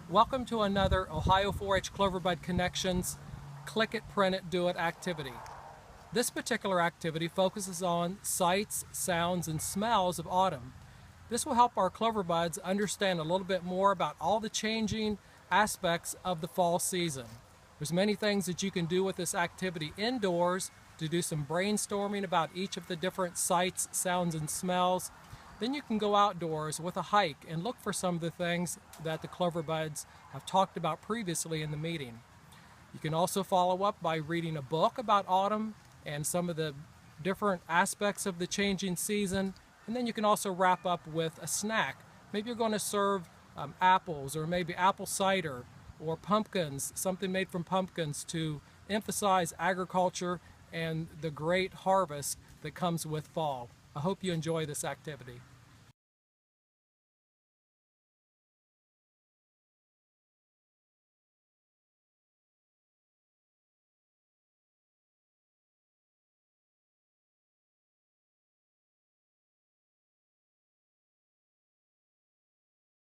Welcome to another Ohio 4-H Cloverbud Connections Click It, Print It, Do It activity. This particular activity focuses on sights, sounds, and smells of autumn. This will help our Cloverbuds understand a little bit more about all the changing aspects of the fall season. There's many things that you can do with this activity indoors to do some brainstorming about each of the different sights, sounds, and smells. Then you can go outdoors with a hike and look for some of the things that the Cloverbuds have talked about previously in the meeting. You can also follow up by reading a book about autumn and some of the different aspects of the changing season. And then you can also wrap up with a snack. Maybe you're going to serve apples, or maybe apple cider or pumpkins, something made from pumpkins to emphasize agriculture and the great harvest that comes with fall. I hope you enjoy this activity.